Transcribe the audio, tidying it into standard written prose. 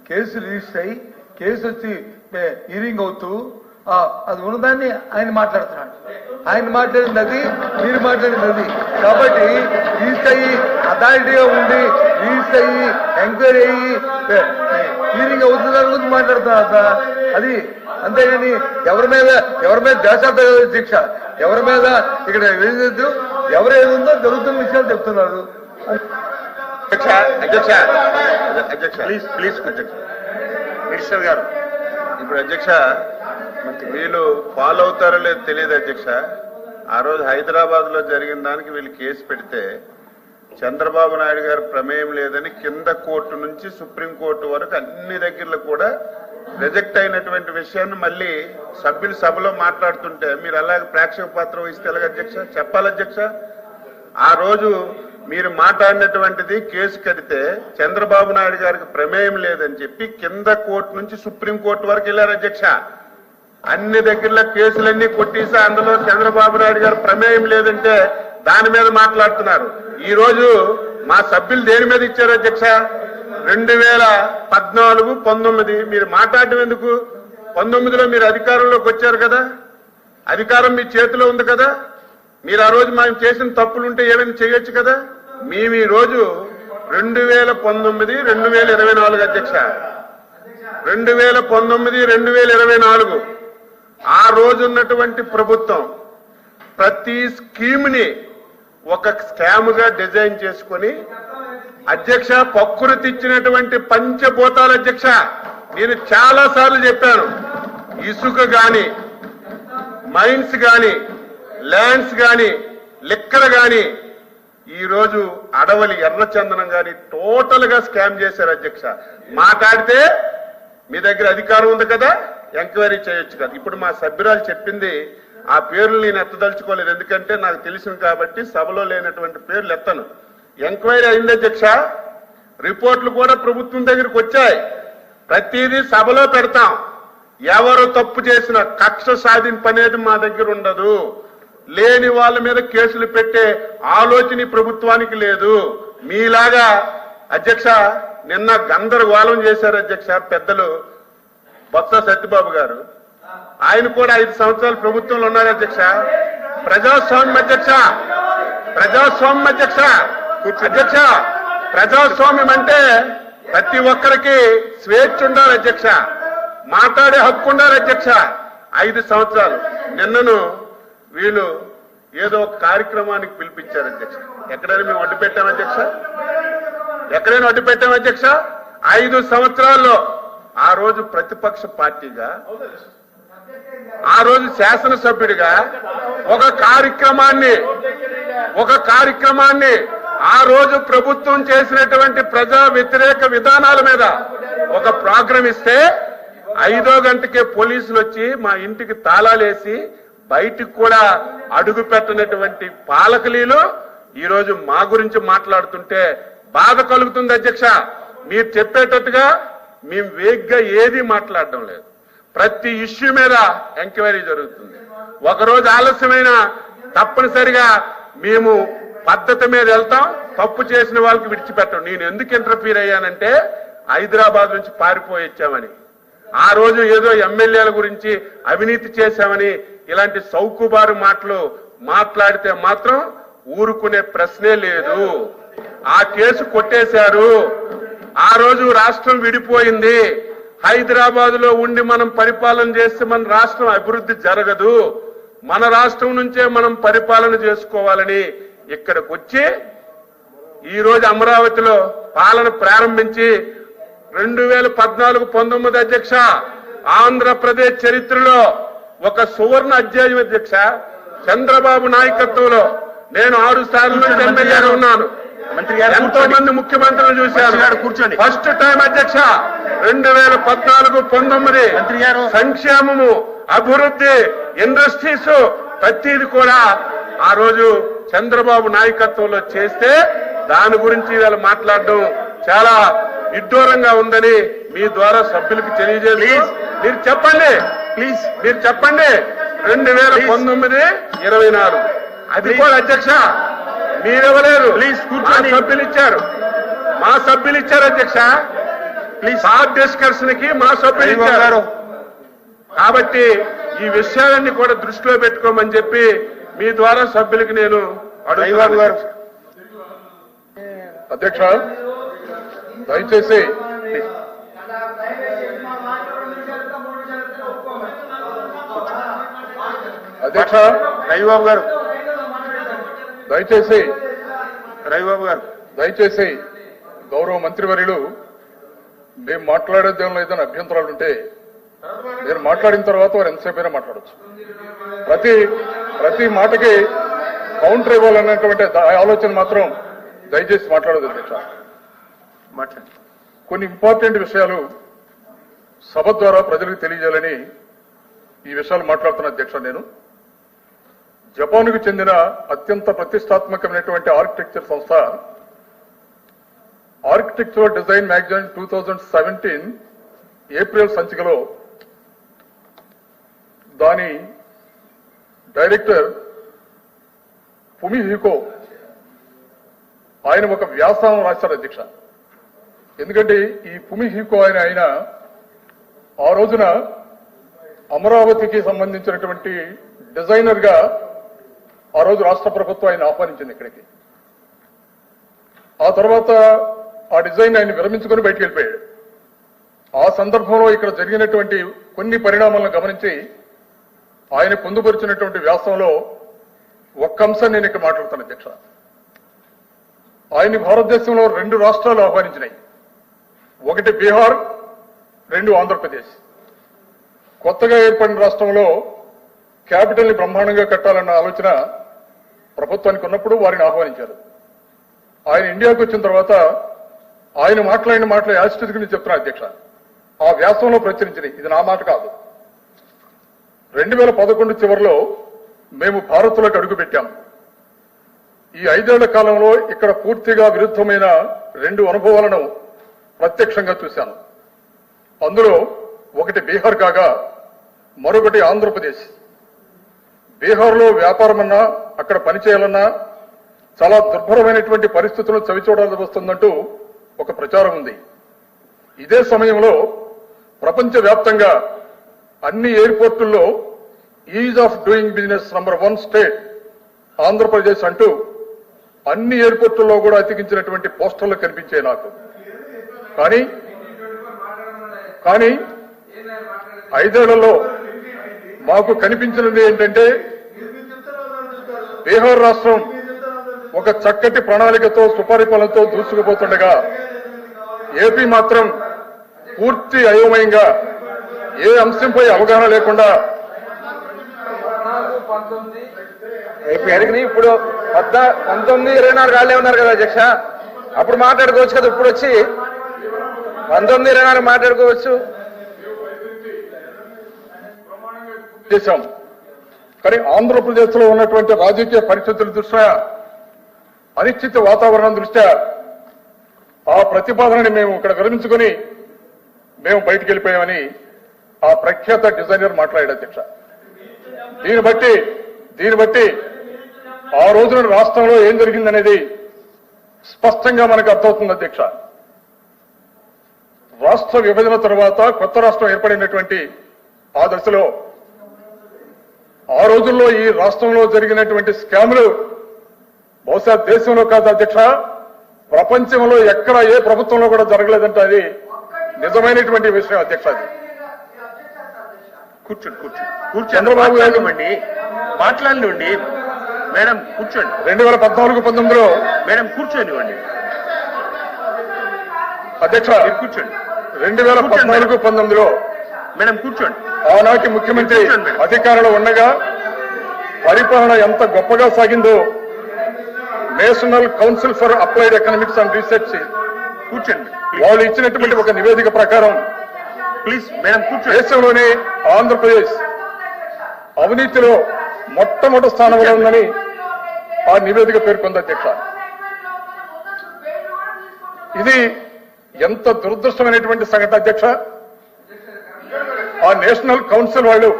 Case register అయ్యి case వచ్చి hearing అవుతూ అది ఉన్నదాన్ని ఆయన మాట్లాడుతున్నాడు. ఆయన మాట్లాడింది అది, మీరు మాట్లాడింది అది. కాబట్టి రిజిస్టర్ అయ్యి అథారిటీగా ఉండి రిజిస్టర్ అయ్యి ఎంక్వైరీ అయ్యి హీరింగ్ అవుతున్న దాని గురించి మాట్లాడుతున్నా అది. అంతేగాని ఎవరి మీద దేశార్థ శిక్ష, ఎవరి మీద ఇక్కడ వెళ్ళదు, ఎవరు ఏముందో జరుగుతున్న విషయాలు చెప్తున్నారు. మినిస్టర్ గారు, ఇప్పుడు అధ్యక్ష వీళ్ళు ఫాలో అవుతారో లేదో తెలియదు అధ్యక్ష. ఆ రోజు హైదరాబాద్ లో జరిగిన దానికి వీళ్ళు కేసు పెడితే చంద్రబాబు నాయుడు గారు ప్రమేయం లేదని కింద కోర్టు నుంచి సుప్రీంకోర్టు వరకు అన్ని దగ్గరలో కూడా రిజెక్ట్ అయినటువంటి విషయాన్ని మళ్ళీ సభ్యులు సభలో మాట్లాడుతుంటే మీరు అలాగే ప్రేక్షక పాత్ర వహిస్తే ఎలాగ అధ్యక్ష? చెప్పాలి అధ్యక్ష. ఆ రోజు మీరు మాట్లాడినటువంటిది కేసు కడితే చంద్రబాబు నాయుడు గారికి ప్రమేయం లేదని చెప్పి కింద కోర్టు నుంచి సుప్రీంకోర్టు వరకు వెళ్ళారు అధ్యక్ష. అన్ని దగ్గరలో కేసులన్నీ కొట్టేసి అందులో చంద్రబాబు నాయుడు గారు ప్రమేయం లేదంటే దాని మీద మాట్లాడుతున్నారు. ఈ రోజు మా సభ్యులు దేని మీద ఇచ్చారు అధ్యక్ష? 2014, 19 మీరు మాట్లాడటం ఎందుకు? 19లో మీరు అధికారంలోకి వచ్చారు కదా, అధికారం మీ చేతిలో ఉంది కదా, మీరు ఆ రోజు మేము చేసిన తప్పులుంటే ఏమైనా చేయొచ్చు కదా. మేము ఈ రోజు 2019, 2024 అధ్యక్ష, 2019, 2024 ఆ రోజు ఉన్నటువంటి ప్రభుత్వం ప్రతి స్కీమ్ ని ఒక స్కామ్ గా డిజైన్ చేసుకుని అధ్యక్ష ప్రకృతి ఇచ్చినటువంటి పంచభూతాలు అధ్యక్ష. నేను చాలా సార్లు చెప్పాను, ఇసుక గాని, మైన్స్ గాని, ల్యాండ్స్ గాని, లిక్కర్ గాని, ఈ రోజు అడవలి ఎర్రచందనం గాని టోటల్ గా స్కామ్ చేశారు అధ్యక్ష. మాట్లాడితే మీ దగ్గర అధికారం ఉంది కదా, ఎంక్వైరీ చేయొచ్చు కదా. ఇప్పుడు మా సభ్యురాలు చెప్పింది ఆ పేర్లు నేను ఎత్తదలుచుకోలేదు, ఎందుకంటే నాకు తెలిసింది కాబట్టి సభలో లేనటువంటి పేర్లు ఎత్తను. ఎంక్వైరీ అయింది అధ్యక్ష, రిపోర్ట్లు కూడా ప్రభుత్వం దగ్గరికి వచ్చాయి. ప్రతిదీ సభలో పెడతాం. ఎవరు తప్పు చేసిన కక్ష సాధింపు అనేది మా దగ్గర ఉండదు. లేని వాళ్ళ మీద కేసులు పెట్టే ఆలోచన ప్రభుత్వానికి లేదు. మీలాగా అధ్యక్ష నిన్న గందరగోళం చేశారు అధ్యక్ష పెద్దలు బొత్స సత్యబాబు గారు. ఆయన కూడా 5 సంవత్సరాలు ప్రభుత్వంలో ఉన్నారు అధ్యక్ష. ప్రజాస్వామ్యం అధ్యక్ష, ప్రజాస్వామ్యం అధ్యక్ష. అధ్యక్ష ప్రజాస్వామ్యం అంటే ప్రతి ఒక్కరికి స్వేచ్ఛ ఉండాలి అధ్యక్ష, మాట్లాడే హక్కు ఉండాలి అధ్యక్ష. 5 సంవత్సరాలు నిన్నను వీళ్ళు ఏదో ఒక కార్యక్రమానికి పిలిపించారు అధ్యక్ష. ఎక్కడైనా మేము అడ్డు పెట్టాం అధ్యక్ష? ఎక్కడైనా అడ్డు పెట్టాం అధ్యక్ష? 5 సంవత్సరాల్లో ఆ రోజు ప్రతిపక్ష పార్టీగా, ఆ రోజు శాసనసభ్యుడిగా ఒక కార్యక్రమాన్ని ఆ రోజు ప్రభుత్వం చేసినటువంటి ప్రజా వ్యతిరేక విధానాల మీద ఒక ప్రోగ్రాం ఇస్తే 5వ గంటకే పోలీసులు వచ్చి మా ఇంటికి తాళాలేసి బయటికి కూడా అడుగు పెట్టినటువంటి పాలకులీలు ఈరోజు మా గురించి మాట్లాడుతుంటే బాధ కలుగుతుంది అధ్యక్ష. మీరు చెప్పేటట్టుగా మేము వేగ్గా ఏది మాట్లాడడం లేదు. ప్రతి ఇష్యూ మీద ఎంక్వైరీ జరుగుతుంది. ఒకరోజు ఆలస్యమైన తప్పనిసరిగా మేము పద్ధతి మీద వెళ్తాం, తప్పు చేసిన వాళ్ళకి విడిచిపెట్టం. నేను ఎందుకు ఇంటర్ఫీర్ అయ్యానంటే హైదరాబాద్ నుంచి పారిపోయి వచ్చామని, ఆ రోజు ఏదో ఎమ్మెల్యేల గురించి అవినీతి చేశామని ఇలాంటి సౌకుబారు మాటలు మాట్లాడితే మాత్రం ఊరుకునే ప్రశ్నే లేదు. ఆ కేసు కొట్టేశారు. ఆ రోజు రాష్ట్రం విడిపోయింది. హైదరాబాద్ లో ఉండి మనం పరిపాలన చేస్తే మన రాష్ట్రం అభివృద్ధి జరగదు. మన రాష్ట్రం నుంచే మనం పరిపాలన చేసుకోవాలని ఇక్కడికి వచ్చి ఈ రోజు అమరావతిలో పాలన ప్రారంభించి 2014-19 అధ్యక్ష ఆంధ్రప్రదేశ్ చరిత్రలో ఒక సువర్ణ అధ్యాయం అధ్యక్ష. చంద్రబాబు నాయకత్వంలో నేను 6 సార్లు ఎమ్మెల్యేగా ఉన్నాను. ఎంతో మంది ముఖ్యమంత్రులు చూశారు. కూర్చోండి. ఫస్ట్ టైం అధ్యక్ష 2014-19 సంక్షేమము, అభివృద్ధి, ఇండస్ట్రీస్ ప్రతిది కూడా ఆ రోజు చంద్రబాబు నాయకత్వంలో చేస్తే దాని గురించి వీళ్ళు మాట్లాడడం చాలా విడ్డూరంగా ఉందని మీ ద్వారా సభ్యులకు తెలియజేసి మీరు చెప్పండి, ప్లీజ్ మీరు చెప్పండి. 2019-24 అది కూడా అధ్యక్ష మీరెవలేరు, ప్లీజ్ కూర్చొని సభ్యులు ఇచ్చారు, మా సభ్యులు ఇచ్చారు అధ్యక్ష. ప్లీజ్ షార్ట్ డిస్కషన్ కి మా సభ్యులు ఇచ్చారు. కాబట్టి ఈ విషయాలన్నీ కూడా దృష్టిలో పెట్టుకోమని చెప్పి మీ ద్వారా సభ్యులకి నేను అడుగుతున్నాను. అధ్యక్ష, దయచేసి అధ్యక్ష రవిబాబు గారు దయచేసి రవిబాబు గారు దయచేసి గౌరవ మంత్రివర్యులు మేము మాట్లాడేదేమో ఏదైనా అభ్యంతరాలు ఉంటే నేను మాట్లాడిన తర్వాత వారు ఎంతసేపైనా మాట్లాడచ్చు. ప్రతి మాటకి కౌంటర్ ఇవ్వాలన్నటువంటి ఆలోచన మాత్రం దయచేసి మాట్లాడదు అధ్యక్ష. కొన్ని ఇంపార్టెంట్ విషయాలు సభ ద్వారా ప్రజలకు తెలియజేయాలని ఈ విషయాలు మాట్లాడుతున్న అధ్యక్ష. నేను జపాన్కు చెందిన అత్యంత ప్రతిష్టాత్మకమైనటువంటి ఆర్కిటెక్చర్ సంస్థ ఆర్కిటెక్చరల్ డిజైన్ మ్యాగజైన్ 2017 ఏప్రిల్ సంచికలో దాని డైరెక్టర్ ఫుమిహికో ఆయన ఒక వ్యాసం రాశారు అధ్యక్ష. ఎందుకంటే ఈ ఫుమిహికో ఆయన ఆ రోజున అమరావతికి సంబంధించినటువంటి డిజైనర్ గా ఆ రోజు రాష్ట్ర ప్రభుత్వం ఆయన ఆహ్వానించింది ఇక్కడికి. ఆ తర్వాత ఆ డిజైన్ ఆయన విరమించుకొని బయటికి వెళ్ళిపోయాడు. ఆ సందర్భంలో ఇక్కడ జరిగినటువంటి కొన్ని పరిణామాలను గమనించి ఆయన పొందుపరిచినటువంటి వ్యాసంలో ఒక్క అంశం నేను ఇక్కడ మాట్లాడుతాను అధ్యక్ష. ఆయన భారతదేశంలో 2 రాష్ట్రాలు ఆహ్వానించినాయి. ఒకటి బీహార్, 2 ఆంధ్రప్రదేశ్. కొత్తగా ఏర్పడిన రాష్ట్రంలో క్యాపిటల్ ని బ్రహ్మాండంగా కట్టాలన్న ఆలోచన ప్రభుత్వానికి ఉన్నప్పుడు వారిని ఆహ్వానించారు. ఆయన ఇండియాకు వచ్చిన తర్వాత ఆయన మాట్లాడిన మాటలు యాజిస్టిక్ ని చెప్తున్నా అధ్యక్ష. ఆ వ్యాసంలో ప్రచురించింది, ఇది నా మాట కాదు. 2011 చివరిలో మేము భారత్లోకి అడుగుపెట్టాం. ఈ 5 ఏళ్ల కాలంలో ఇక్కడ పూర్తిగా విరుద్ధమైన 2 అనుభవాలను ప్రత్యక్షంగా చూశాను. అందులో ఒకటి బీహార్ కాగా మరొకటి ఆంధ్రప్రదేశ్. బీహార్లో వ్యాపారం అన్నా అక్కడ పనిచేయాలన్నా చాలా దుర్భరమైనటువంటి పరిస్థితులను చవిచూడాల్సి వస్తుందంటూ ఒక ప్రచారం ఉంది. ఇదే సమయంలో ప్రపంచవ్యాప్తంగా అన్ని ఎయిర్పోర్టుల్లో ease of doing business number 1 state Andhra Pradesh అంటూ అన్ని ఎయిర్పోర్టుల్లో కూడా అతికించినటువంటి పోస్టర్లు కనిపించాయి నాకు. కానీ 5 ఏళ్లలో మాకు కనిపించినది ఏంటంటే బీహార్ రాష్ట్రం ఒక చక్కటి ప్రణాళికతో సుపరిపాలనతో దూసుకుపోతుండగా ఏపీ మాత్రం పూర్తి అయోమయంగా ఏ అంశంపై అవగాహన లేకుండా ఇప్పుడు 19, 24 రాళ్లే ఉన్నారు కదా అధ్యక్ష. అప్పుడు మాట్లాడుకోవచ్చు కదా. ఇప్పుడు వచ్చి 19, 24 మాట్లాడుకోవచ్చు చేశాం. కానీ ఆంధ్రప్రదేశ్ లో ఉన్నటువంటి రాజకీయ పరిస్థితుల దృష్ట్యా, అనిశ్చిత వాతావరణం దృష్ట్యా ఆ ప్రతిపాదనని మేము ఇక్కడ విరమించుకొని మేము బయటికి వెళ్ళిపోయామని ఆ ప్రఖ్యాత డిజైనర్ మాట్లాడాడు అధ్యక్ష. దీన్ని బట్టి ఆ రోజున రాష్ట్రంలో ఏం జరిగిందనేది స్పష్టంగా మనకు అర్థమవుతుంది అధ్యక్ష. రాష్ట్ర విభజన తర్వాత కొత్త రాష్ట్రం ఏర్పడినటువంటి ఆ దశలో ఆ రోజుల్లో ఈ రాష్ట్రంలో జరిగినటువంటి స్కాములు బహుశా దేశంలో కాదు అధ్యక్ష, ప్రపంచంలో ఎక్కడ ఏ ప్రభుత్వంలో కూడా జరగలేదంటే అది నిజమైనటువంటి విషయం అధ్యక్ష. అది కూర్చోండి. చంద్రబాబు గారు మాట్లాడండి మేడం. కూర్చోండి. 2014-19లో మేడం కూర్చోనివ్వండి అధ్యక్ష. కూర్చోండి. 2014-19లో మేడం కూర్చోండి. ఆనాటి ముఖ్యమంత్రి అధికారంలో ఉండగా పరిపాలన ఎంత గొప్పగా సాగిందో National Council for Applied Economics and Research కూర్చోండి. వాళ్ళు ఇచ్చినటువంటి ఒక నివేదిక ప్రకారం ప్లీజ్ మేడం కూర్చోండి. దేశంలోనే ఆంధ్రప్రదేశ్ అవినీతిలో మొట్టమొదటి స్థానంలో ఉందని ఆ నివేదిక పేర్కొంది అధ్యక్ష. ఇది ఎంత దురదృష్టమైనటువంటి సంఘటన అధ్యక్ష. ఆ నేషనల్ కౌన్సిల్ వాళ్ళు